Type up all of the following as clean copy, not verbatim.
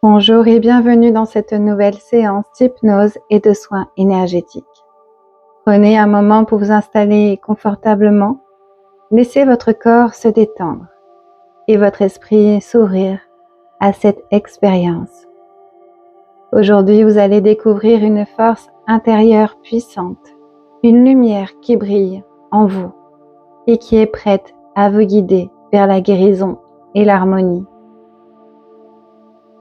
Bonjour et bienvenue dans cette nouvelle séance d'hypnose et de soins énergétiques. Prenez un moment pour vous installer confortablement, laissez votre corps se détendre et votre esprit s'ouvrir à cette expérience. Aujourd'hui, vous allez découvrir une force intérieure puissante, une lumière qui brille en vous et qui est prête à vous guider vers la guérison et l'harmonie.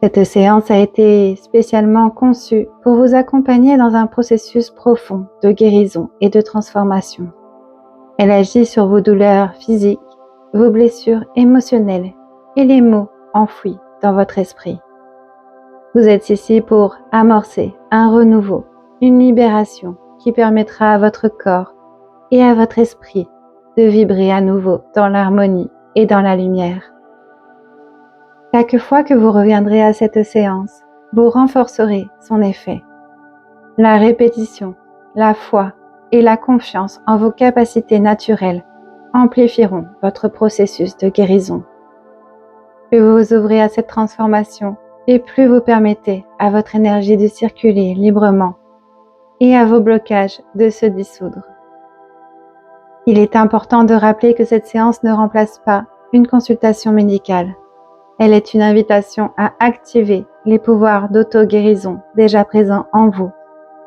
Cette séance a été spécialement conçue pour vous accompagner dans un processus profond de guérison et de transformation. Elle agit sur vos douleurs physiques, vos blessures émotionnelles et les maux enfouis dans votre esprit. Vous êtes ici pour amorcer un renouveau, une libération qui permettra à votre corps et à votre esprit de vibrer à nouveau dans l'harmonie et dans la lumière. Chaque fois que vous reviendrez à cette séance, vous renforcerez son effet. La répétition, la foi et la confiance en vos capacités naturelles amplifieront votre processus de guérison. Plus vous vous ouvrez à cette transformation et plus vous permettez à votre énergie de circuler librement et à vos blocages de se dissoudre. Il est important de rappeler que cette séance ne remplace pas une consultation médicale. Elle est une invitation à activer les pouvoirs d'auto-guérison déjà présents en vous,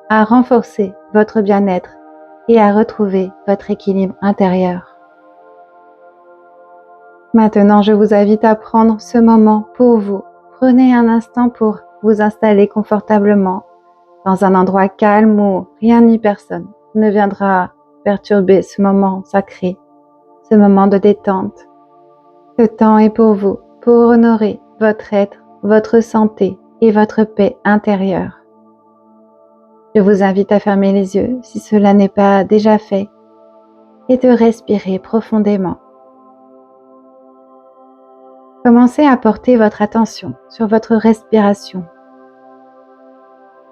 à renforcer votre bien-être et à retrouver votre équilibre intérieur. Maintenant, je vous invite à prendre ce moment pour vous. Prenez un instant pour vous installer confortablement dans un endroit calme où rien ni personne ne viendra perturber ce moment sacré, ce moment de détente. Ce temps est pour vous, pour honorer votre être, votre santé et votre paix intérieure. Je vous invite à fermer les yeux si cela n'est pas déjà fait et de respirer profondément. Commencez à porter votre attention sur votre respiration.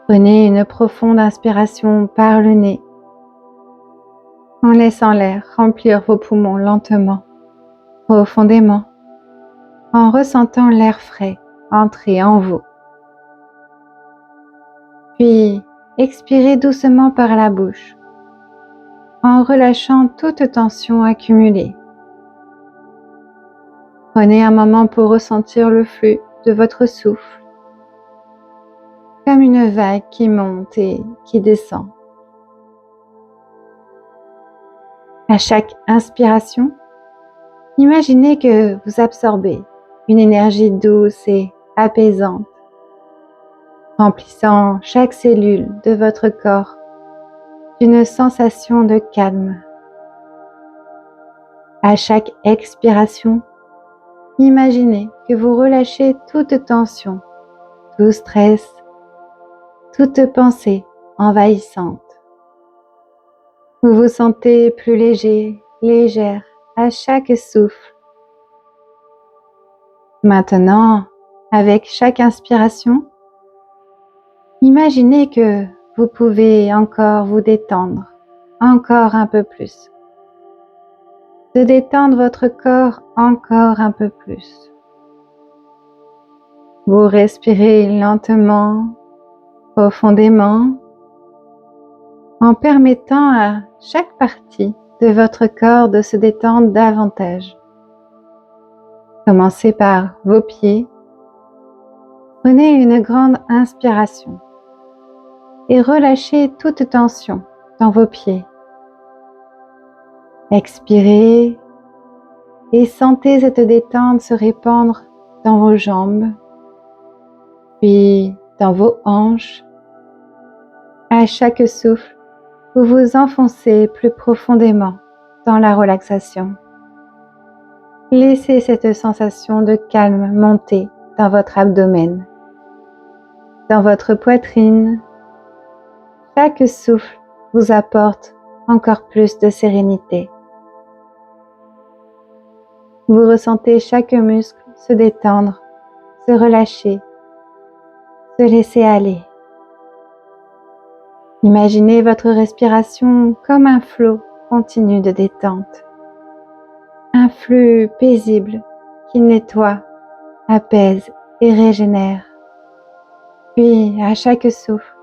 Prenez une profonde inspiration par le nez en laissant l'air remplir vos poumons lentement, profondément, en ressentant l'air frais entrer en vous. Puis, expirez doucement par la bouche, en relâchant toute tension accumulée. Prenez un moment pour ressentir le flux de votre souffle, comme une vague qui monte et qui descend. À chaque inspiration, imaginez que vous absorbez une énergie douce et apaisante, remplissant chaque cellule de votre corps d'une sensation de calme. À chaque expiration, imaginez que vous relâchez toute tension, tout stress, toute pensée envahissante. Vous vous sentez plus léger, légère à chaque souffle. Maintenant, avec chaque inspiration, imaginez que vous pouvez encore vous détendre, encore un peu plus. De détendre votre corps encore un peu plus. Vous respirez lentement, profondément, en permettant à chaque partie de votre corps de se détendre davantage. Commencez par vos pieds. Prenez une grande inspiration et relâchez toute tension dans vos pieds. Expirez et sentez cette détente se répandre dans vos jambes, puis dans vos hanches. À chaque souffle, vous vous enfoncez plus profondément dans la relaxation. Laissez cette sensation de calme monter dans votre abdomen, dans votre poitrine. Chaque souffle vous apporte encore plus de sérénité. Vous ressentez chaque muscle se détendre, se relâcher, se laisser aller. Imaginez votre respiration comme un flot continu de détente. Un flux paisible qui nettoie, apaise et régénère. Puis, à chaque souffle,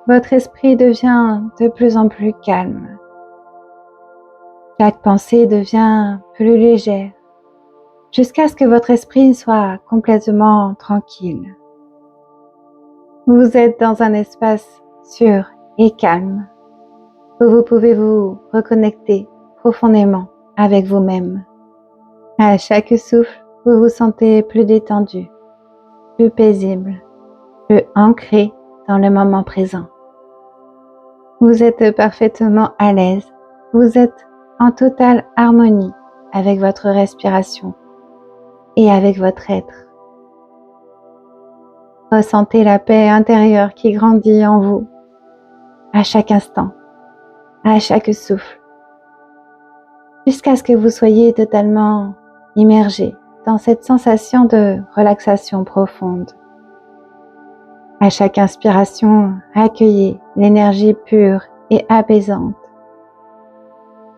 votre esprit devient de plus en plus calme. Chaque pensée devient plus légère, jusqu'à ce que votre esprit soit complètement tranquille. Vous êtes dans un espace sûr et calme, où vous pouvez vous reconnecter profondément avec vous-même. À chaque souffle, vous vous sentez plus détendu, plus paisible, plus ancré dans le moment présent. Vous êtes parfaitement à l'aise, vous êtes en totale harmonie avec votre respiration et avec votre être. Ressentez la paix intérieure qui grandit en vous à chaque instant, à chaque souffle, jusqu'à ce que vous soyez totalement immergé dans cette sensation de relaxation profonde. À chaque inspiration, accueillez l'énergie pure et apaisante.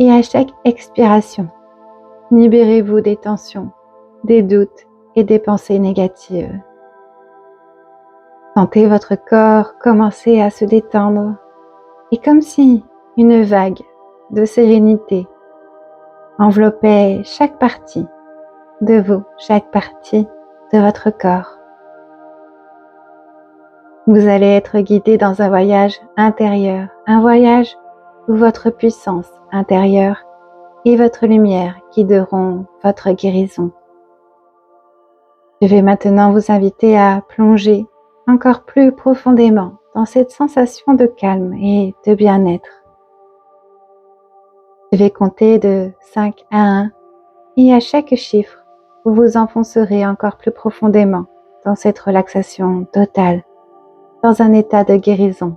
Et à chaque expiration, libérez-vous des tensions, des doutes et des pensées négatives. Sentez votre corps commencer à se détendre et comme si une vague de sérénité enveloppait chaque partie de vous, chaque partie de votre corps. Vous allez être guidé dans un voyage intérieur, un voyage où votre puissance intérieure et votre lumière guideront votre guérison. Je vais maintenant vous inviter à plonger encore plus profondément dans cette sensation de calme et de bien-être. Je vais compter de 5 à 1 et à chaque chiffre, vous vous enfoncerez encore plus profondément dans cette relaxation totale, dans un état de guérison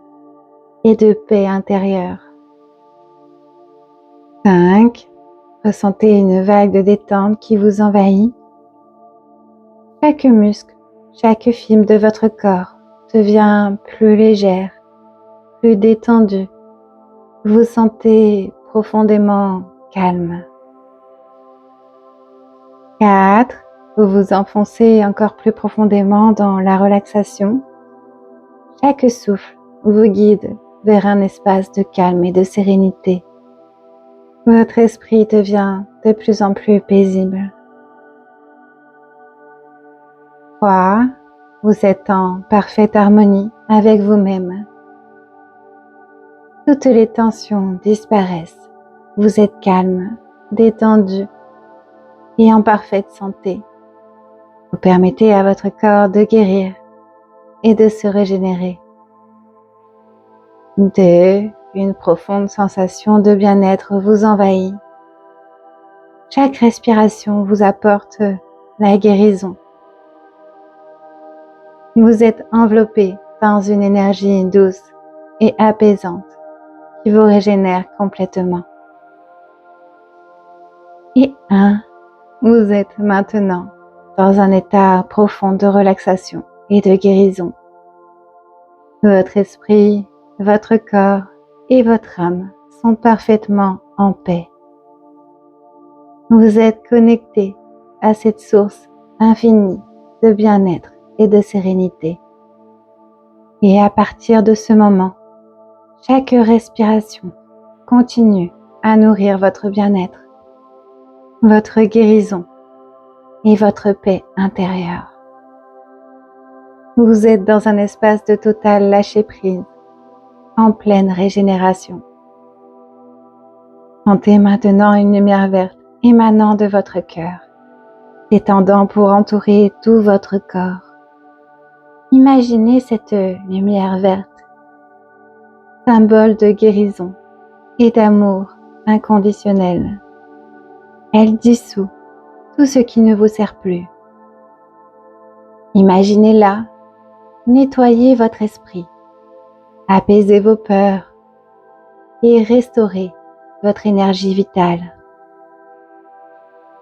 et de paix intérieure. 5. Ressentez une vague de détente qui vous envahit. Chaque muscle, chaque fibre de votre corps devient plus légère, plus détendu. Vous vous sentez profondément calme. 4. Vous vous enfoncez encore plus profondément dans la relaxation. Chaque souffle vous guide vers un espace de calme et de sérénité. Votre esprit devient de plus en plus paisible. 3. Vous êtes en parfaite harmonie avec vous-même. Toutes les tensions disparaissent. Vous êtes calme, détendu et en parfaite santé. Vous permettez à votre corps de guérir et de se régénérer. 2. Une profonde sensation de bien-être vous envahit. Chaque respiration vous apporte la guérison. Vous êtes enveloppé dans une énergie douce et apaisante qui vous régénère complètement. Et 1. Vous êtes maintenant dans un état profond de relaxation et de guérison. Votre esprit, votre corps et votre âme sont parfaitement en paix. Vous êtes connecté à cette source infinie de bien-être et de sérénité. Et à partir de ce moment, chaque respiration continue à nourrir votre bien-être, votre guérison et votre paix intérieure. Vous êtes dans un espace de total lâcher-prise, en pleine régénération. Sentez maintenant une lumière verte émanant de votre cœur, s'étendant pour entourer tout votre corps. Imaginez cette lumière verte, symbole de guérison et d'amour inconditionnel. Elle dissout tout ce qui ne vous sert plus. Imaginez-la nettoyer votre esprit, apaiser vos peurs et restaurer votre énergie vitale.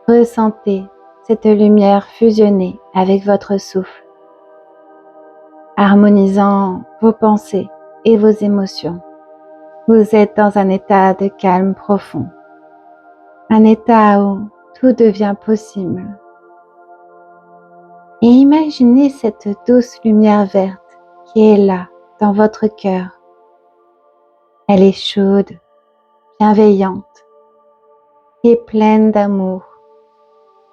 Ressentez cette lumière fusionner avec votre souffle, harmonisant vos pensées et vos émotions. Vous êtes dans un état de calme profond, un état où tout devient possible. Et imaginez cette douce lumière verte qui est là, dans votre cœur. Elle est chaude, bienveillante et pleine d'amour.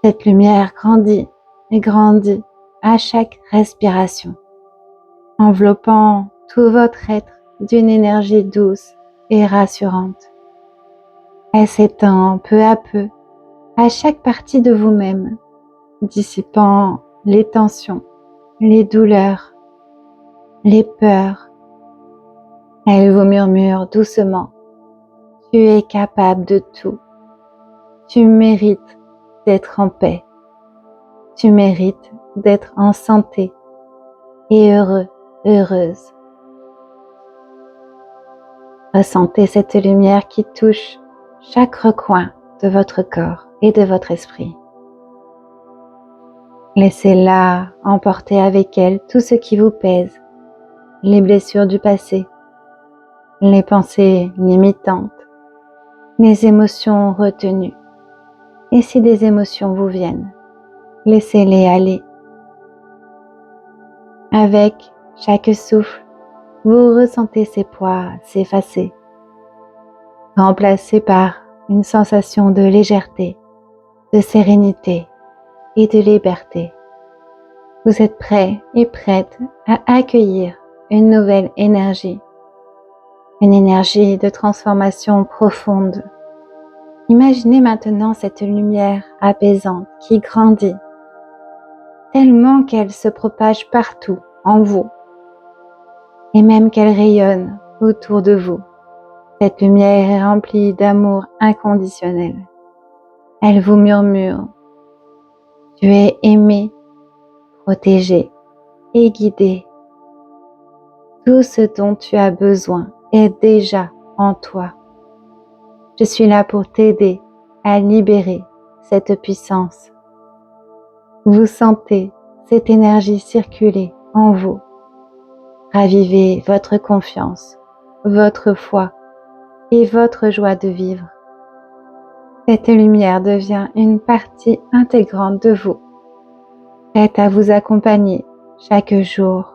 Cette lumière grandit et grandit à chaque respiration, enveloppant tout votre être d'une énergie douce et rassurante. Elle s'étend peu à chaque partie de vous-même, dissipant les tensions, les douleurs, les peurs. Elle vous murmure doucement: tu es capable de tout. Tu mérites d'être en paix. Tu mérites d'être en santé et heureux, heureuse. Ressentez cette lumière qui touche chaque recoin de votre corps et de votre esprit. Laissez-la emporter avec elle tout ce qui vous pèse, les blessures du passé, les pensées limitantes, les émotions retenues. Et si des émotions vous viennent, laissez-les aller. Avec chaque souffle, vous ressentez ces poids s'effacer, remplacés par une sensation de légèreté, de sérénité et de liberté. Vous êtes prêt et prête à accueillir une nouvelle énergie, une énergie de transformation profonde. Imaginez maintenant cette lumière apaisante qui grandit, tellement qu'elle se propage partout en vous, et même qu'elle rayonne autour de vous. Cette lumière est remplie d'amour inconditionnel. Elle vous murmure: tu es aimé, protégé et guidé. Tout ce dont tu as besoin est déjà en toi. Je suis là pour t'aider à libérer cette puissance. Vous sentez cette énergie circuler en vous. Ravivez votre confiance, votre foi et votre joie de vivre. Cette lumière devient une partie intégrante de vous, prête à vous accompagner chaque jour.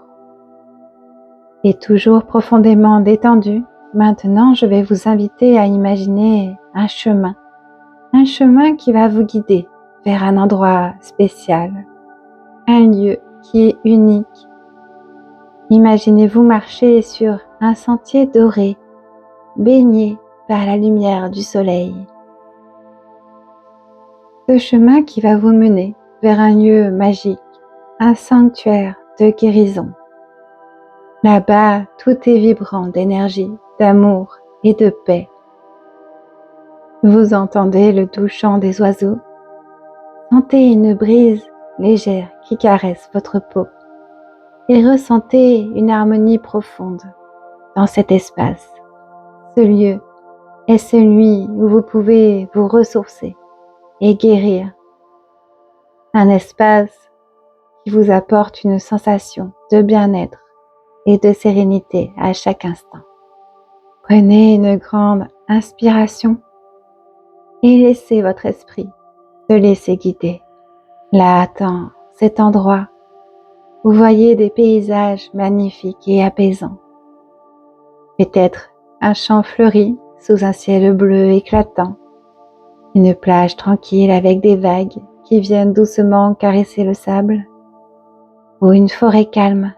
Et toujours profondément détendu, maintenant je vais vous inviter à imaginer un chemin qui va vous guider vers un endroit spécial, un lieu qui est unique. Imaginez-vous marcher sur un sentier doré, baigné par la lumière du soleil. Ce chemin qui va vous mener vers un lieu magique, un sanctuaire de guérison. Là-bas, tout est vibrant d'énergie, d'amour et de paix. Vous entendez le doux chant des oiseaux. Sentez une brise légère qui caresse votre peau et ressentez une harmonie profonde dans cet espace. Ce lieu est celui où vous pouvez vous ressourcer et guérir. Un espace qui vous apporte une sensation de bien-être et de sérénité à chaque instant. Prenez une grande inspiration et laissez votre esprit se laisser guider. Là, dans cet endroit, vous voyez des paysages magnifiques et apaisants. Peut-être un champ fleuri sous un ciel bleu éclatant, une plage tranquille avec des vagues qui viennent doucement caresser le sable, ou une forêt calme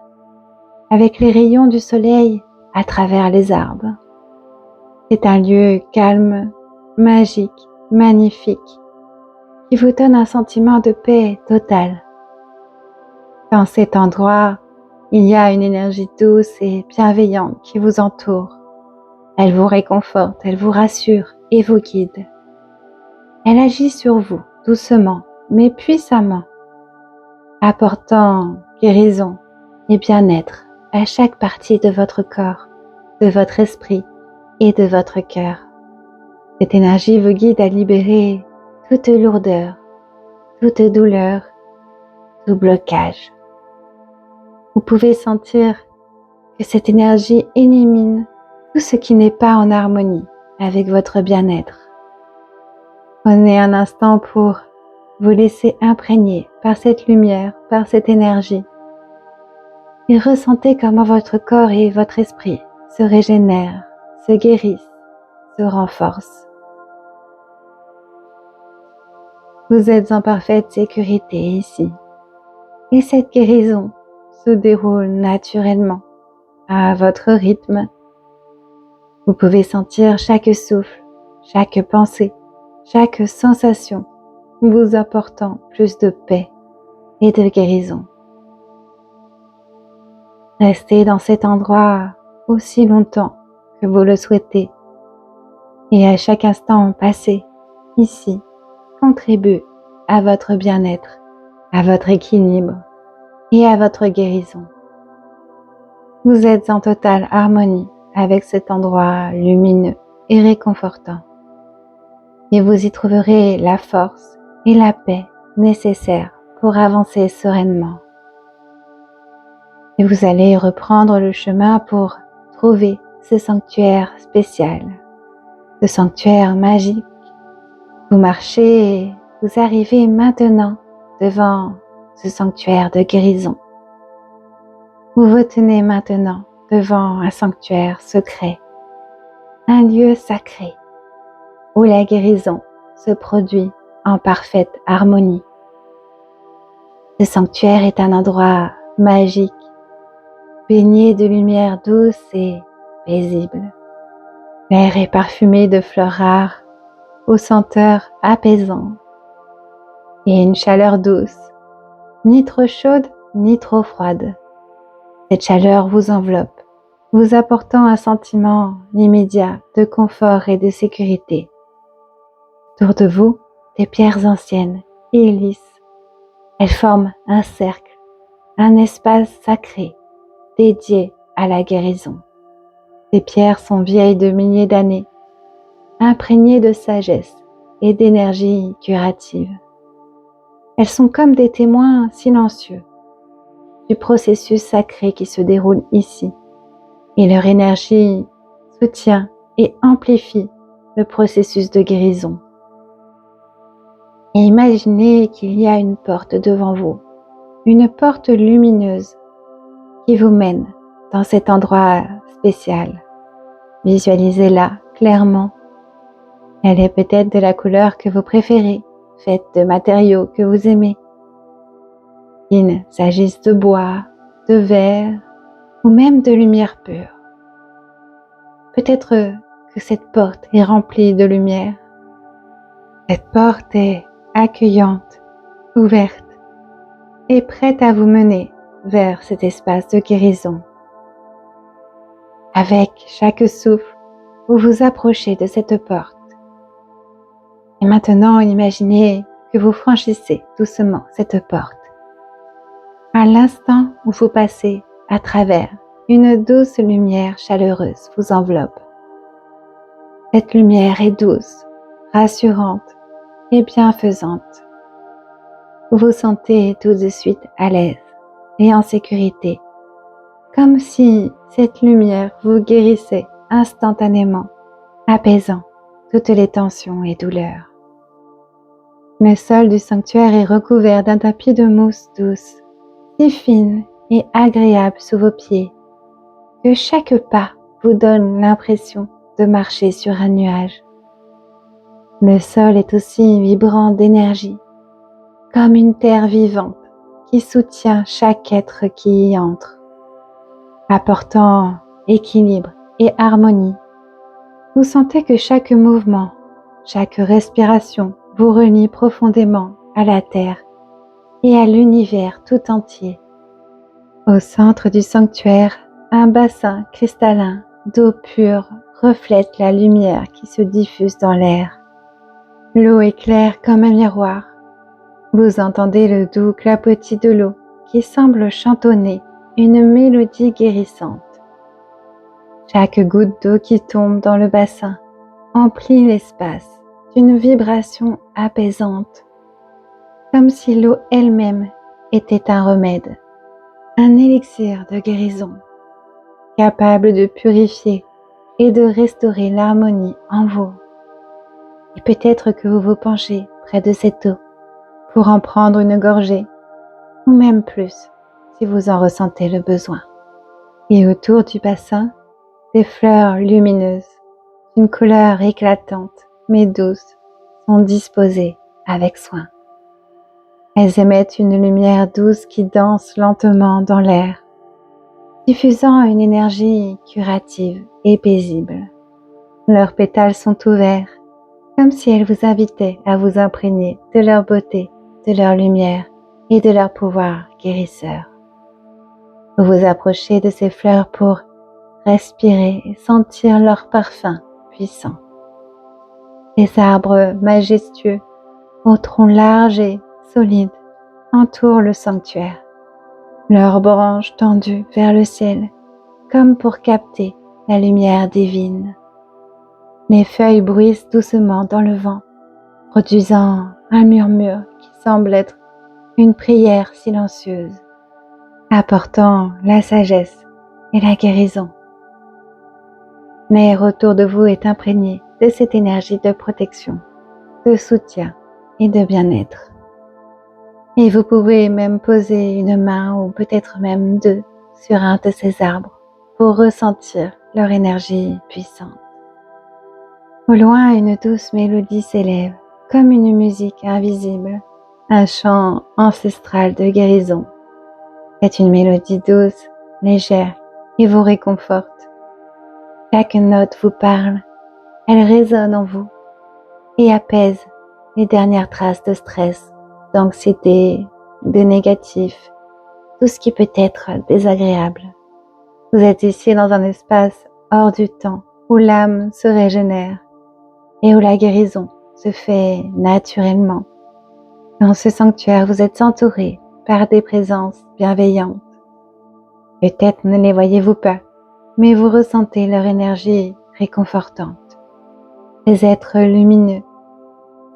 avec les rayons du soleil à travers les arbres. C'est un lieu calme, magique, magnifique, qui vous donne un sentiment de paix totale. Dans cet endroit, il y a une énergie douce et bienveillante qui vous entoure. Elle vous réconforte, elle vous rassure et vous guide. Elle agit sur vous doucement, mais puissamment, apportant guérison et bien-être à chaque partie de votre corps, de votre esprit et de votre cœur. Cette énergie vous guide à libérer toute lourdeur, toute douleur, tout blocage. Vous pouvez sentir que cette énergie élimine tout ce qui n'est pas en harmonie avec votre bien-être. Prenez un instant pour vous laisser imprégner par cette lumière, par cette énergie. et ressentez comment votre corps et votre esprit se régénèrent, se guérissent, se renforcent. Vous êtes en parfaite sécurité ici et cette guérison se déroule naturellement à votre rythme. Vous pouvez sentir chaque souffle, chaque pensée, chaque sensation vous apportant plus de paix et de guérison. Restez dans cet endroit aussi longtemps que vous le souhaitez et à chaque instant passé ici contribue à votre bien-être, à votre équilibre et à votre guérison. Vous êtes en totale harmonie avec cet endroit lumineux et réconfortant et vous y trouverez la force et la paix nécessaires pour avancer sereinement. Et vous allez reprendre le chemin pour trouver ce sanctuaire spécial, ce sanctuaire magique. Vous marchez et vous arrivez maintenant devant ce sanctuaire de guérison. Vous vous tenez maintenant devant un sanctuaire secret, un lieu sacré où la guérison se produit en parfaite harmonie. Ce sanctuaire est un endroit magique, baigné de lumière douce et paisible. L'air est parfumé de fleurs rares, aux senteurs apaisantes et une chaleur douce, ni trop chaude ni trop froide. Cette chaleur vous enveloppe, vous apportant un sentiment immédiat de confort et de sécurité. Autour de vous, des pierres anciennes et lisses. Elles forment un cercle, un espace sacré dédié à la guérison. Ces pierres sont vieilles de milliers d'années, imprégnées de sagesse et d'énergie curative. Elles sont comme des témoins silencieux du processus sacré qui se déroule ici, et leur énergie soutient et amplifie le processus de guérison. Et imaginez qu'il y a une porte devant vous, une porte lumineuse qui vous mène dans cet endroit spécial. Visualisez-la clairement. Elle est peut-être de la couleur que vous préférez, faite de matériaux que vous aimez. Qu'il s'agisse de bois, de verre ou même de lumière pure. Peut-être que cette porte est remplie de lumière. Cette porte est accueillante, ouverte et prête à vous mener vers cet espace de guérison. Avec chaque souffle, vous vous approchez de cette porte. Et maintenant, imaginez que vous franchissez doucement cette porte. À l'instant où vous passez à travers, une douce lumière chaleureuse vous enveloppe. Cette lumière est douce, rassurante et bienfaisante. Vous vous sentez tout de suite à l'aise et en sécurité, comme si cette lumière vous guérissait instantanément, apaisant toutes les tensions et douleurs. Le sol du sanctuaire est recouvert d'un tapis de mousse douce, si fine et agréable sous vos pieds, que chaque pas vous donne l'impression de marcher sur un nuage. Le sol est aussi vibrant d'énergie, comme une terre vivante qui soutient chaque être qui y entre, apportant équilibre et harmonie. Vous sentez que chaque mouvement, chaque respiration vous relie profondément à la terre et à l'univers tout entier. Au centre du sanctuaire, un bassin cristallin d'eau pure reflète la lumière qui se diffuse dans l'air. L'eau est claire comme un miroir. Vous entendez le doux clapotis de l'eau qui semble chantonner une mélodie guérissante. Chaque goutte d'eau qui tombe dans le bassin emplit l'espace d'une vibration apaisante, comme si l'eau elle-même était un remède, un élixir de guérison, capable de purifier et de restaurer l'harmonie en vous. Et peut-être que vous vous penchez près de cette eau pour en prendre une gorgée, ou même plus si vous en ressentez le besoin. Et autour du bassin, des fleurs lumineuses, d'une couleur éclatante mais douce, sont disposées avec soin. Elles émettent une lumière douce qui danse lentement dans l'air, diffusant une énergie curative et paisible. Leurs pétales sont ouverts, comme si elles vous invitaient à vous imprégner de leur beauté, de leur lumière et de leur pouvoir guérisseur. Vous vous approchez de ces fleurs pour respirer et sentir leur parfum puissant. Les arbres majestueux, aux troncs larges et solides, entourent le sanctuaire, leurs branches tendues vers le ciel, comme pour capter la lumière divine. Les feuilles bruissent doucement dans le vent, produisant un murmure qui semble être une prière silencieuse, apportant la sagesse et la guérison. L'air autour de vous est imprégné de cette énergie de protection, de soutien et de bien-être. Et vous pouvez même poser une main ou peut-être même deux sur un de ces arbres pour ressentir leur énergie puissante. Au loin, une douce mélodie s'élève comme une musique invisible, un chant ancestral de guérison. C'est une mélodie douce, légère et vous réconforte. Chaque note vous parle, elle résonne en vous et apaise les dernières traces de stress, d'anxiété, de négatif, tout ce qui peut être désagréable. Vous êtes ici dans un espace hors du temps où l'âme se régénère et où la guérison se fait naturellement. Dans ce sanctuaire, vous êtes entouré par des présences bienveillantes. Peut-être ne les voyez-vous pas, mais vous ressentez leur énergie réconfortante. Ces êtres lumineux,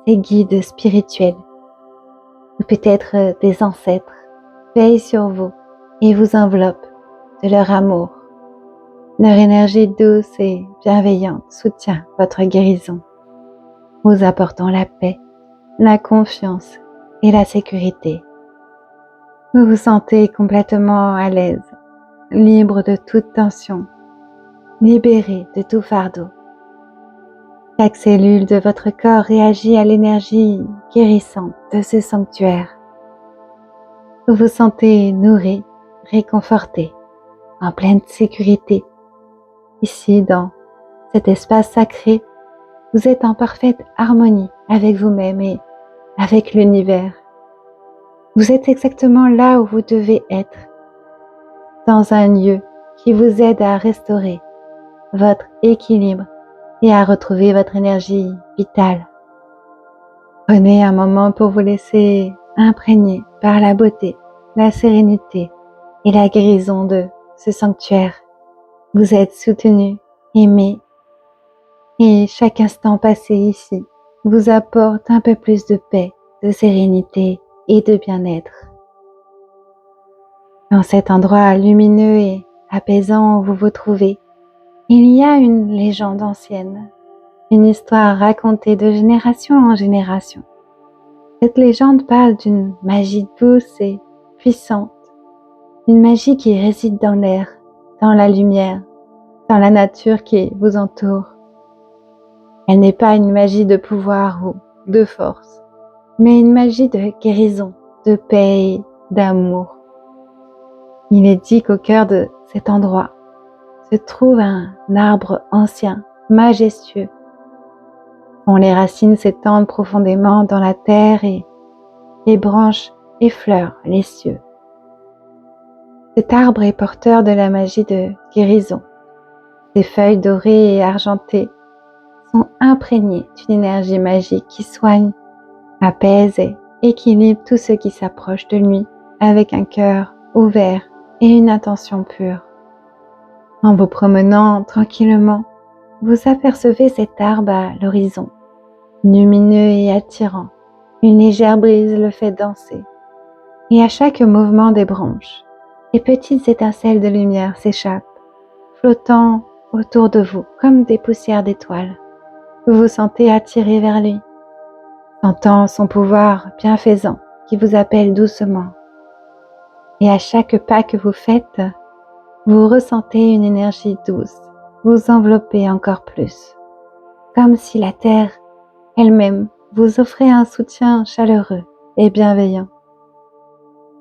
ces guides spirituels, ou peut-être des ancêtres, veillent sur vous et vous enveloppent de leur amour. Leur énergie douce et bienveillante soutient votre guérison, vous apportant la paix, la confiance et la sécurité. Vous vous sentez complètement à l'aise, libre de toute tension, libéré de tout fardeau. Chaque cellule de votre corps réagit à l'énergie guérissante de ce sanctuaire. Vous vous sentez nourri, réconforté, en pleine sécurité. Ici, dans cet espace sacré, vous êtes en parfaite harmonie avec vous-même et avec l'univers. Vous êtes exactement là où vous devez être, dans un lieu qui vous aide à restaurer votre équilibre et à retrouver votre énergie vitale. Prenez un moment pour vous laisser imprégner par la beauté, la sérénité et la guérison de ce sanctuaire. Vous êtes soutenu, aimé, et chaque instant passé ici vous apporte un peu plus de paix, de sérénité et de bien-être. Dans cet endroit lumineux et apaisant où vous vous trouvez, il y a une légende ancienne, une histoire racontée de génération en génération. Cette légende parle d'une magie douce et puissante, une magie qui réside dans l'air, dans la lumière, dans la nature qui vous entoure. Elle n'est pas une magie de pouvoir ou de force, mais une magie de guérison, de paix et d'amour. Il est dit qu'au cœur de cet endroit se trouve un arbre ancien, majestueux, dont les racines s'étendent profondément dans la terre et les branches effleurent les cieux. Cet arbre est porteur de la magie de guérison. Ses feuilles dorées et argentées sont imprégnées d'une énergie magique qui soigne, apaise et équilibre tous ceux qui s'approchent de lui avec un cœur ouvert et une intention pure. En vous promenant tranquillement, vous apercevez cet arbre à l'horizon, lumineux et attirant. Une légère brise le fait danser. Et à chaque mouvement des branches, les petites étincelles de lumière s'échappent, flottant autour de vous comme des poussières d'étoiles. Vous vous sentez attiré vers lui, sentant son pouvoir bienfaisant qui vous appelle doucement. Et à chaque pas que vous faites, Vous ressentez une énergie douce vous envelopper encore plus, comme si la Terre elle-même vous offrait un soutien chaleureux et bienveillant.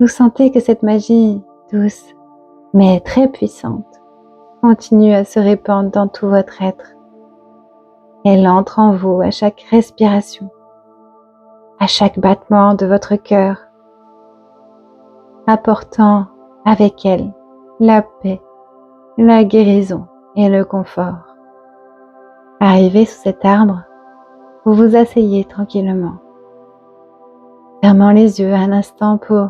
Vous sentez que cette magie douce, mais très puissante, continue à se répandre dans tout votre être. Elle entre en vous à chaque respiration, à chaque battement de votre cœur, apportant avec elle la paix, la guérison et le confort. Arrivé sous cet arbre, vous vous asseyez tranquillement, fermant les yeux un instant pour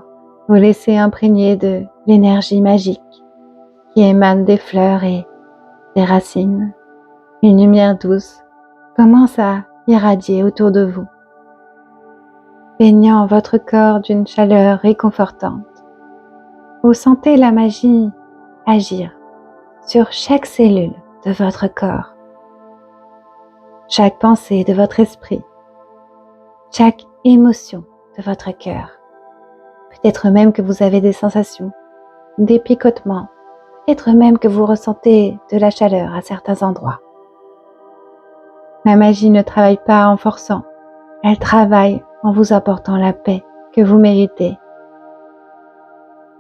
vous laisser imprégner de l'énergie magique qui émane des fleurs et des racines. Une lumière douce commence à irradier autour de vous, baignant votre corps d'une chaleur réconfortante. Vous sentez la magie agir sur chaque cellule de votre corps, chaque pensée de votre esprit, chaque émotion de votre cœur. Peut-être même que vous avez des sensations, des picotements, peut-être même que vous ressentez de la chaleur à certains endroits. La magie ne travaille pas en forçant, elle travaille en vous apportant la paix que vous méritez.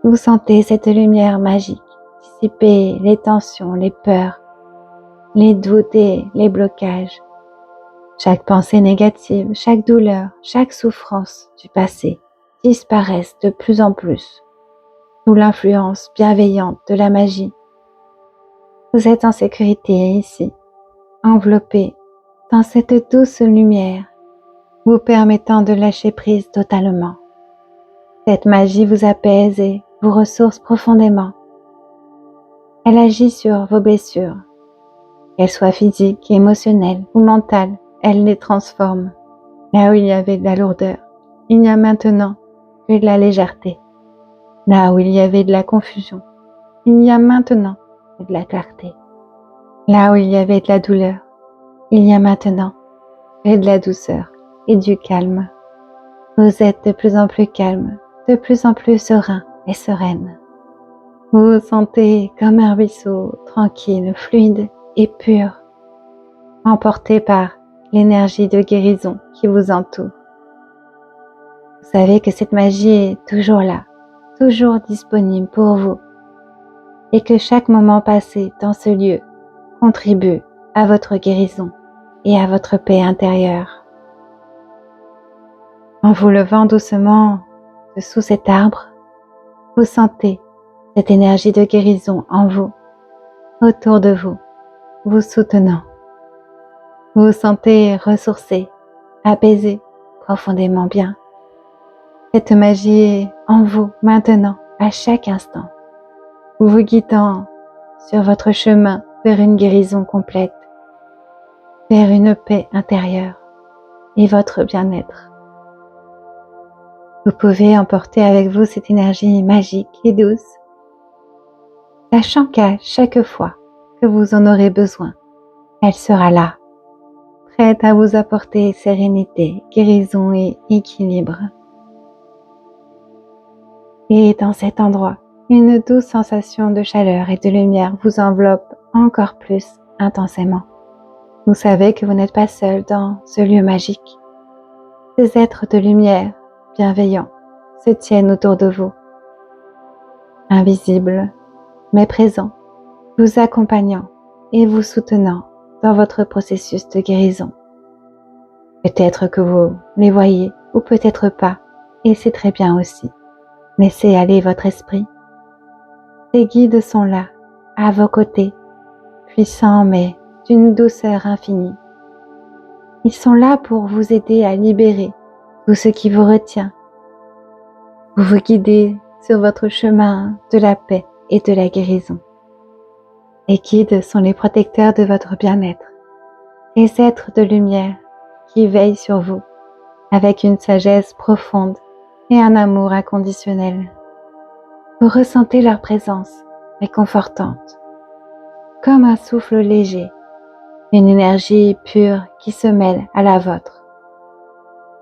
Vous sentez cette lumière magique dissiper les tensions, les peurs, les doutes et les blocages. Chaque pensée négative, chaque douleur, chaque souffrance du passé disparaissent de plus en plus sous l'influence bienveillante de la magie. Vous êtes en sécurité ici, enveloppé dans cette douce lumière, vous permettant de lâcher prise totalement. Cette magie vous apaise et vous ressource profondément. Elle agit sur vos blessures, qu'elles soient physiques, émotionnelles ou mentales, elle les transforme. Là où il y avait de la lourdeur, il n'y a maintenant que de la légèreté. Là où il y avait de la confusion, il y a maintenant que de la clarté. Là où il y avait de la douleur, il y a maintenant que de la douceur et du calme. Vous êtes de plus en plus calme, de plus en plus serein et sereine. Vous vous sentez comme un ruisseau tranquille, fluide et pur, emporté par l'énergie de guérison qui vous entoure. Vous savez que cette magie est toujours là, toujours disponible pour vous, et que chaque moment passé dans ce lieu contribue à votre guérison et à votre paix intérieure. En vous levant doucement de sous cet arbre, vous sentez cette énergie de guérison en vous, autour de vous, vous soutenant. Vous vous sentez ressourcé, apaisé, profondément bien. Cette magie est en vous maintenant, à chaque instant, vous guidant sur votre chemin vers une guérison complète, vers une paix intérieure et votre bien-être. Vous pouvez emporter avec vous cette énergie magique et douce, sachant qu'à chaque fois que vous en aurez besoin, elle sera là, prête à vous apporter sérénité, guérison et équilibre. Et dans cet endroit, une douce sensation de chaleur et de lumière vous enveloppe encore plus intensément. Vous savez que vous n'êtes pas seul dans ce lieu magique. Ces êtres de lumière bienveillants se tiennent autour de vous, invisibles mais présents, vous accompagnant et vous soutenant dans votre processus de guérison. Peut-être que vous les voyez ou peut-être pas, et c'est très bien aussi. Laissez aller votre esprit. Ces guides sont là, à vos côtés, puissants mais d'une douceur infinie. Ils sont là pour vous aider à libérer tout ce qui vous retient, pour vous guider sur votre chemin de la paix et de la guérison. Les guides sont les protecteurs de votre bien-être, les êtres de lumière qui veillent sur vous avec une sagesse profonde et un amour inconditionnel. Vous ressentez leur présence réconfortante, comme un souffle léger, une énergie pure qui se mêle à la vôtre.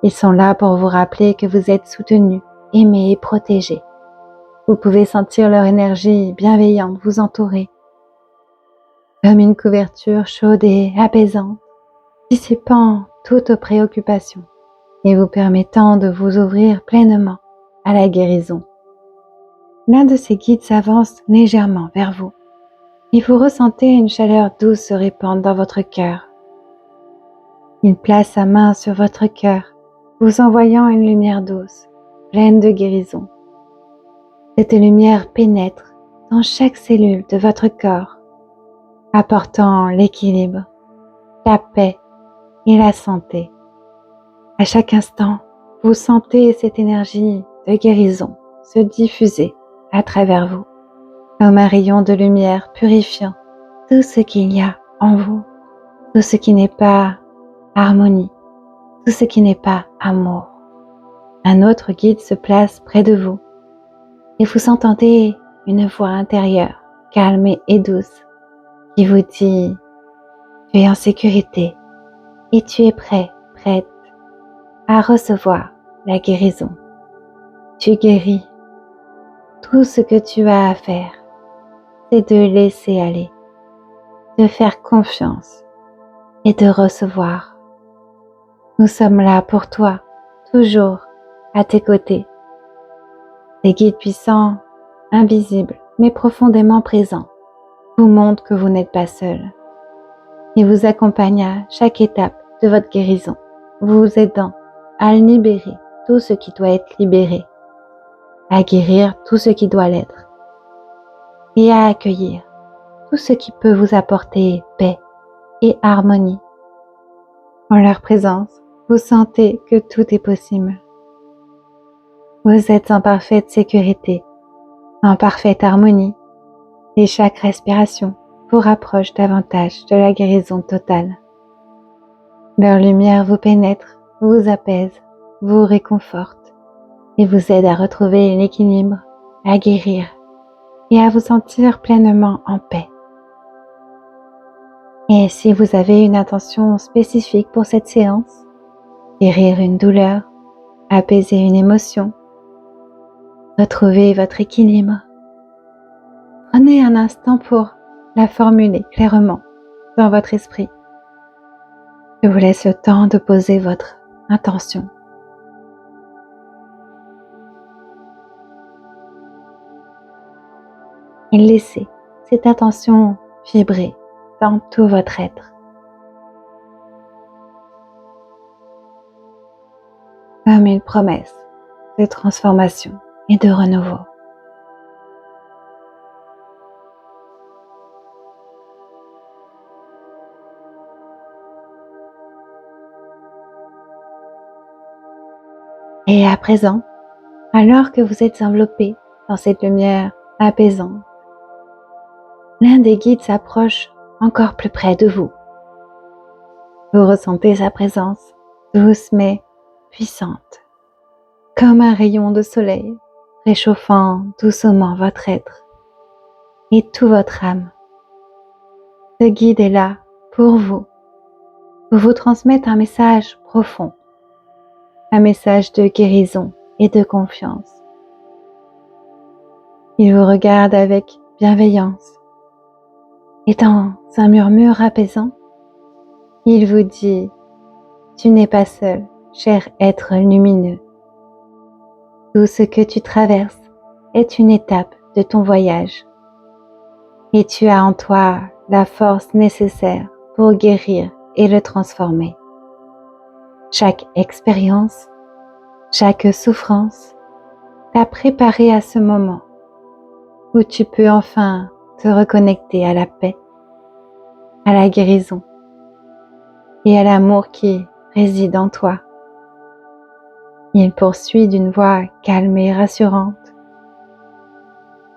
Ils sont là pour vous rappeler que vous êtes soutenu, aimé et protégé. Vous pouvez sentir leur énergie bienveillante vous entourer, comme une couverture chaude et apaisante, dissipant toute préoccupation et vous permettant de vous ouvrir pleinement à la guérison. L'un de ces guides s'avance légèrement vers vous et vous ressentez une chaleur douce se répandre dans votre cœur. Il place sa main sur votre cœur, vous envoyant une lumière douce, pleine de guérison. Cette lumière pénètre dans chaque cellule de votre corps, apportant l'équilibre, la paix et la santé. À chaque instant, vous sentez cette énergie de guérison se diffuser à travers vous, comme un rayon de lumière purifiant tout ce qu'il y a en vous, tout ce qui n'est pas harmonie, tout ce qui n'est pas amour. Un autre guide se place près de vous et vous entendez une voix intérieure, calme et douce, qui vous dit « Tu es en sécurité et tu es prête à recevoir la guérison. Tu guéris. Tout ce que tu as à faire, c'est de laisser aller, de faire confiance et de recevoir. Nous sommes là pour toi, toujours à tes côtés. » Des guides puissants, invisibles, mais profondément présents, vous montrent que vous n'êtes pas seul. Ils vous accompagnent à chaque étape de votre guérison, vous aidant à libérer tout ce qui doit être libéré, à guérir tout ce qui doit l'être, et à accueillir tout ce qui peut vous apporter paix et harmonie. En leur présence, vous sentez que tout est possible. Vous êtes en parfaite sécurité, en parfaite harmonie, et chaque respiration vous rapproche davantage de la guérison totale. Leur lumière vous pénètre, vous apaise, vous réconforte et vous aide à retrouver l'équilibre, à guérir et à vous sentir pleinement en paix. Et si vous avez une intention spécifique pour cette séance, guérir une douleur, apaiser une émotion, retrouver votre équilibre, prenez un instant pour la formuler clairement dans votre esprit. Je vous laisse le temps de poser votre intention. Et laissez cette intention vibrer dans tout votre être. Comme une promesse de transformation et de renouveau. Et à présent, alors que vous êtes enveloppé dans cette lumière apaisante, l'un des guides s'approche encore plus près de vous. Vous ressentez sa présence douce mais puissante, comme un rayon de soleil réchauffant doucement votre être et toute votre âme. Ce guide est là pour vous transmettre un message profond, un message de guérison et de confiance. Il vous regarde avec bienveillance et dans un murmure apaisant, il vous dit « Tu n'es pas seul, cher être lumineux. Tout ce que tu traverses est une étape de ton voyage et tu as en toi la force nécessaire pour guérir et le transformer. Chaque expérience, chaque souffrance t'a préparé à ce moment où tu peux enfin te reconnecter à la paix, à la guérison et à l'amour qui réside en toi. » Il poursuit d'une voix calme et rassurante.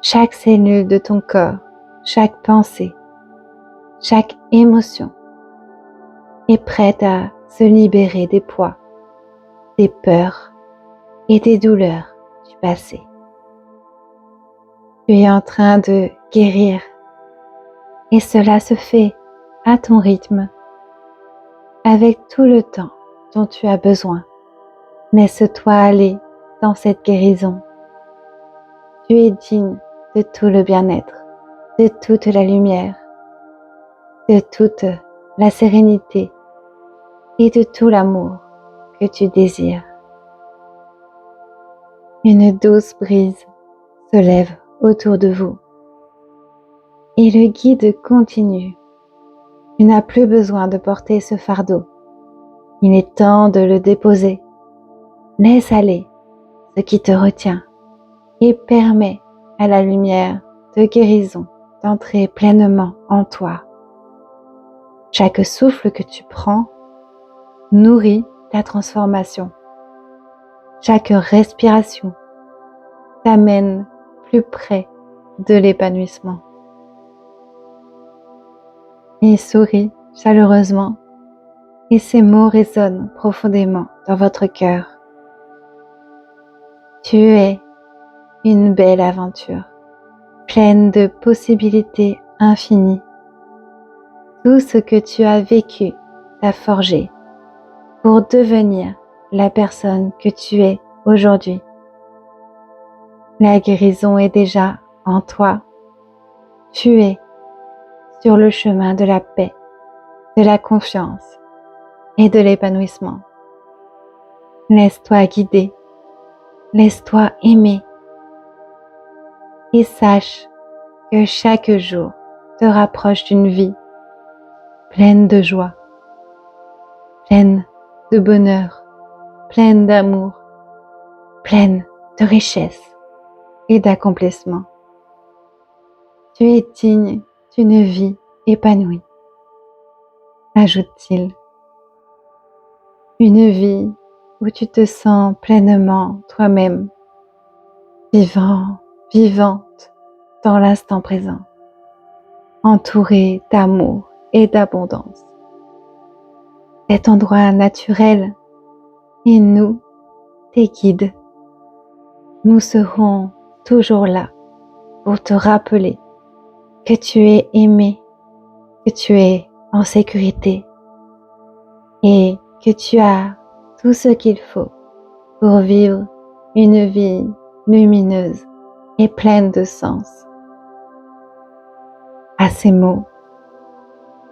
Chaque cellule de ton corps, chaque pensée, chaque émotion est prête à se libérer des poids, des peurs et des douleurs du passé. Tu es en train de guérir et cela se fait à ton rythme, avec tout le temps dont tu as besoin. Laisse-toi aller dans cette guérison. Tu es digne de tout le bien-être, de toute la lumière, de toute la sérénité et de tout l'amour que tu désires. Une douce brise se lève autour de vous et le guide continue. Tu n'as plus besoin de porter ce fardeau. Il est temps de le déposer. Laisse aller ce qui te retient et permets à la lumière de guérison d'entrer pleinement en toi. Chaque souffle que tu prends nourrit ta transformation. Chaque respiration t'amène plus près de l'épanouissement. Et souris chaleureusement et ces mots résonnent profondément dans votre cœur. Tu es une belle aventure, pleine de possibilités infinies. Tout ce que tu as vécu t'a forgé pour devenir la personne que tu es aujourd'hui. La guérison est déjà en toi. Tu es sur le chemin de la paix, de la confiance et de l'épanouissement. Laisse-toi guider, laisse-toi aimer et sache que chaque jour te rapproche d'une vie pleine de joie, pleine de bonheur, pleine d'amour, pleine de richesse et d'accomplissement. Tu es digne d'une vie épanouie, ajoute-t-il. Une vie où tu te sens pleinement toi-même, vivant, vivante dans l'instant présent, entouré d'amour et d'abondance. Cet endroit naturel et nous, tes guides, nous serons toujours là pour te rappeler que tu es aimé, que tu es en sécurité et que tu as tout ce qu'il faut pour vivre une vie lumineuse et pleine de sens. À ces mots,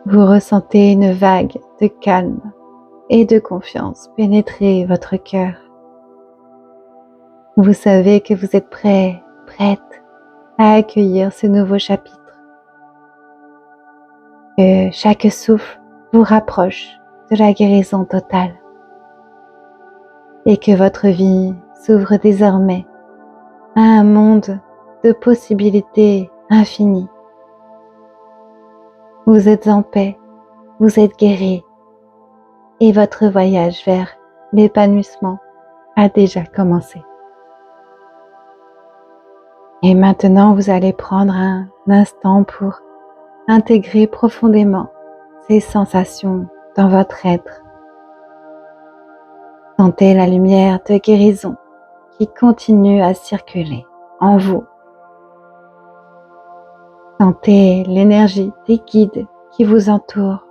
vous ressentez une vague de calme et de confiance pénétrer votre cœur. Vous savez que vous êtes prêt, prête à accueillir ce nouveau chapitre. Que chaque souffle vous rapproche de la guérison totale. Et que votre vie s'ouvre désormais à un monde de possibilités infinies. Vous êtes en paix, vous êtes guéri et votre voyage vers l'épanouissement a déjà commencé. Et maintenant, vous allez prendre un instant pour intégrer profondément ces sensations dans votre être. Sentez la lumière de guérison qui continue à circuler en vous. Sentez l'énergie des guides qui vous entourent,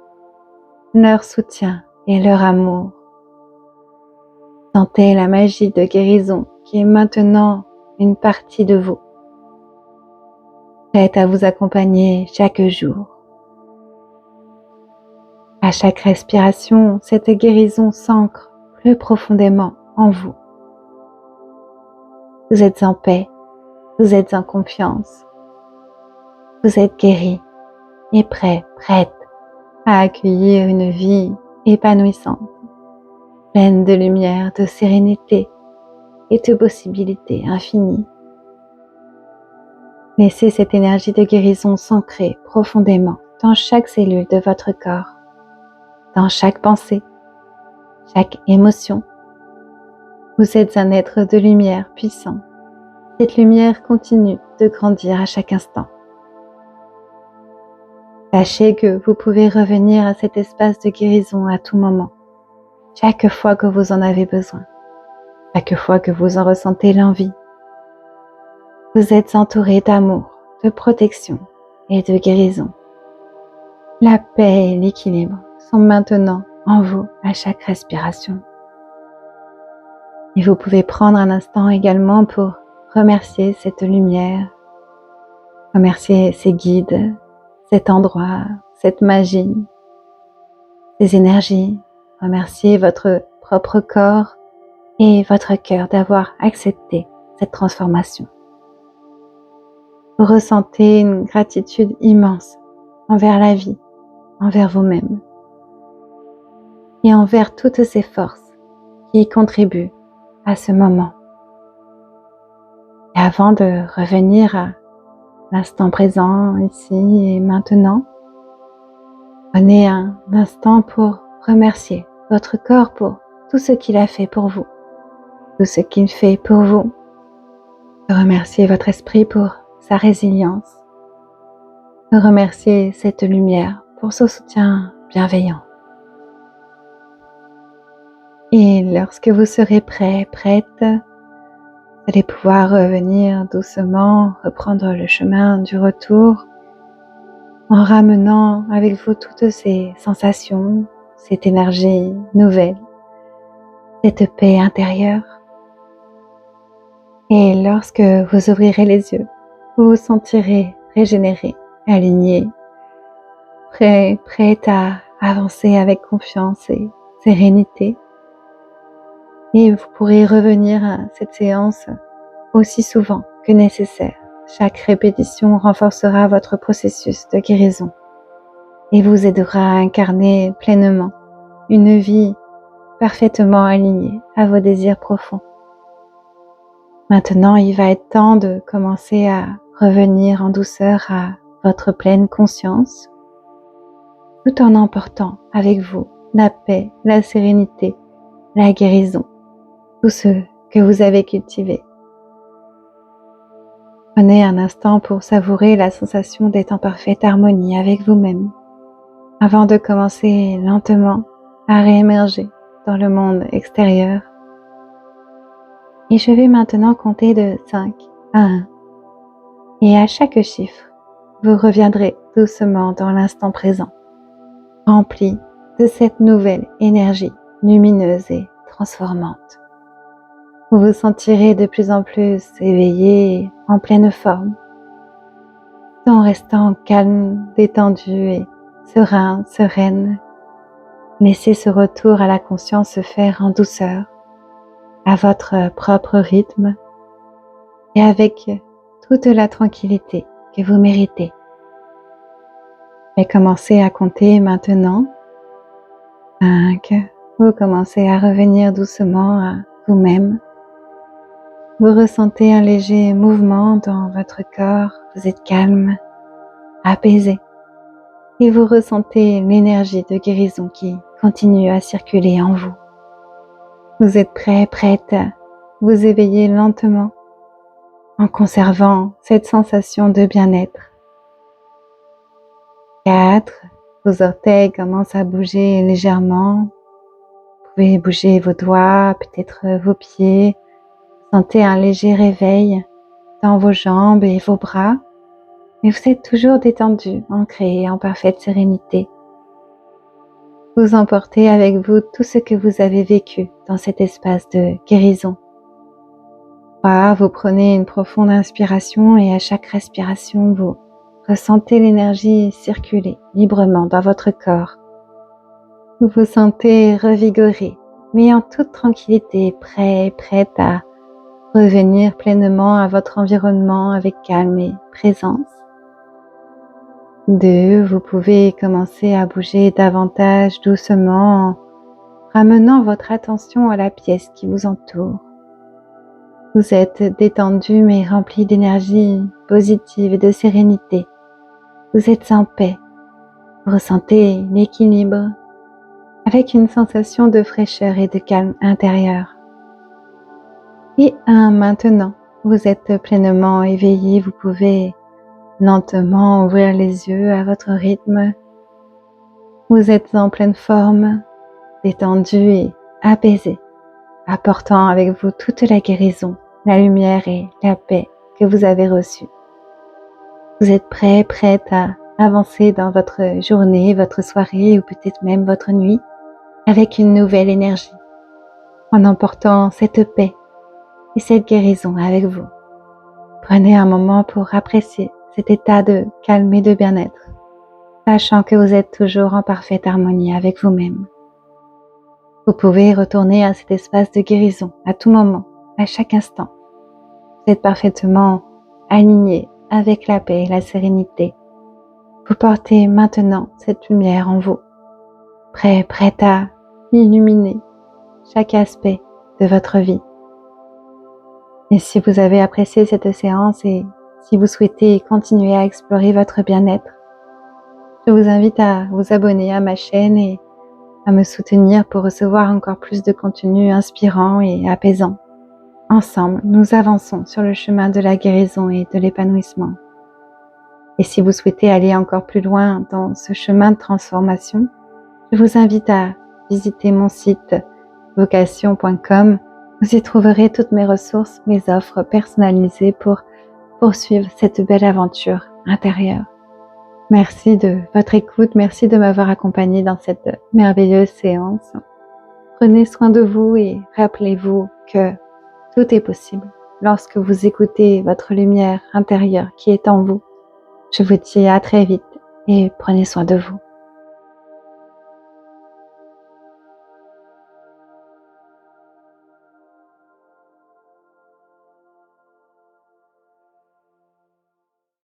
leur soutien et leur amour. Sentez la magie de guérison qui est maintenant une partie de vous, prête à vous accompagner chaque jour. À chaque respiration, cette guérison s'ancre plus profondément en vous. Vous êtes en paix, vous êtes en confiance, vous êtes guéri et prêt, prête à accueillir une vie épanouissante, pleine de lumière, de sérénité et de possibilités infinies. Laissez cette énergie de guérison s'ancrer profondément dans chaque cellule de votre corps, dans chaque pensée, chaque émotion. Vous êtes un être de lumière puissant. Cette lumière continue de grandir à chaque instant. Sachez que vous pouvez revenir à cet espace de guérison à tout moment, chaque fois que vous en avez besoin, chaque fois que vous en ressentez l'envie. Vous êtes entouré d'amour, de protection et de guérison. La paix et l'équilibre sont maintenant en vous à chaque respiration. Et vous pouvez prendre un instant également pour remercier cette lumière, remercier ces guides, cet endroit, cette magie, ces énergies. Remercier votre propre corps et votre cœur d'avoir accepté cette transformation. Vous ressentez une gratitude immense envers la vie, envers vous-même et envers toutes ces forces qui contribuent à ce moment. Et avant de revenir à l'instant présent, ici et maintenant, prenez un instant pour remercier votre corps pour tout ce qu'il a fait pour vous, tout ce qu'il fait pour vous. Remerciez votre esprit pour sa résilience. Remerciez cette lumière pour son soutien bienveillant. Et lorsque vous serez prêt, prête, vous allez pouvoir revenir doucement, reprendre le chemin du retour en ramenant avec vous toutes ces sensations, cette énergie nouvelle, cette paix intérieure. Et lorsque vous ouvrirez les yeux, vous vous sentirez régénéré, aligné, prête à avancer avec confiance et sérénité. Et vous pourrez revenir à cette séance aussi souvent que nécessaire. Chaque répétition renforcera votre processus de guérison et vous aidera à incarner pleinement une vie parfaitement alignée à vos désirs profonds. Maintenant, il va être temps de commencer à revenir en douceur à votre pleine conscience, tout en emportant avec vous la paix, la sérénité, la guérison, tout ce que vous avez cultivé. Prenez un instant pour savourer la sensation d'être en parfaite harmonie avec vous-même, avant de commencer lentement à réémerger dans le monde extérieur. Et je vais maintenant compter de 5 à 1. Et à chaque chiffre, vous reviendrez doucement dans l'instant présent, rempli de cette nouvelle énergie lumineuse et transformante. Vous vous sentirez de plus en plus éveillé et en pleine forme, tout en restant calme, détendu et serein, sereine. Laissez ce retour à la conscience se faire en douceur, à votre propre rythme et avec toute la tranquillité que vous méritez. Et commencez à compter maintenant. 5. Vous commencez à revenir doucement à vous-même. Vous ressentez un léger mouvement dans votre corps. Vous êtes calme, apaisé. Et vous ressentez l'énergie de guérison qui continue à circuler en vous. Vous êtes prêt, prête à vous éveiller lentement en conservant cette sensation de bien-être. 4. Vos orteils commencent à bouger légèrement. Vous pouvez bouger vos doigts, peut-être vos pieds. Sentez un léger réveil dans vos jambes et vos bras. Mais vous êtes toujours détendu, ancré en parfaite sérénité. Vous emportez avec vous tout ce que vous avez vécu dans cet espace de guérison. 3. Vous prenez une profonde inspiration et à chaque respiration, vous ressentez l'énergie circuler librement dans votre corps. Vous vous sentez revigoré, mais en toute tranquillité, prête à revenir pleinement à votre environnement avec calme et présence. 2. Vous pouvez commencer à bouger davantage doucement en ramenant votre attention à la pièce qui vous entoure. Vous êtes détendu mais rempli d'énergie positive et de sérénité. Vous êtes en paix. Vous ressentez l'équilibre avec une sensation de fraîcheur et de calme intérieur. Et maintenant, vous êtes pleinement éveillé. Vous pouvez lentement ouvrir les yeux à votre rythme. Vous êtes en pleine forme, détendu et apaisé, apportant avec vous toute la guérison, la lumière et la paix que vous avez reçue. Vous êtes prêt, prête à avancer dans votre journée, votre soirée ou peut-être même votre nuit avec une nouvelle énergie, en emportant cette paix et cette guérison avec vous. Prenez un moment pour apprécier cet état de calme et de bien-être, sachant que vous êtes toujours en parfaite harmonie avec vous-même. Vous pouvez retourner à cet espace de guérison à tout moment, à chaque instant. Vous êtes parfaitement aligné avec la paix et la sérénité. Vous portez maintenant cette lumière en vous, prête à illuminer chaque aspect de votre vie. Et si vous avez apprécié cette séance et si vous souhaitez continuer à explorer votre bien-être, je vous invite à vous abonner à ma chaîne et à me soutenir pour recevoir encore plus de contenu inspirant et apaisant. Ensemble, nous avançons sur le chemin de la guérison et de l'épanouissement. Et si vous souhaitez aller encore plus loin dans ce chemin de transformation, je vous invite à visiter mon site vocation.com. Vous y trouverez toutes mes ressources, mes offres personnalisées pour poursuivre cette belle aventure intérieure. Merci de votre écoute, merci de m'avoir accompagné dans cette merveilleuse séance. Prenez soin de vous et rappelez-vous que tout est possible lorsque vous écoutez votre lumière intérieure qui est en vous. Je vous dis à très vite et prenez soin de vous.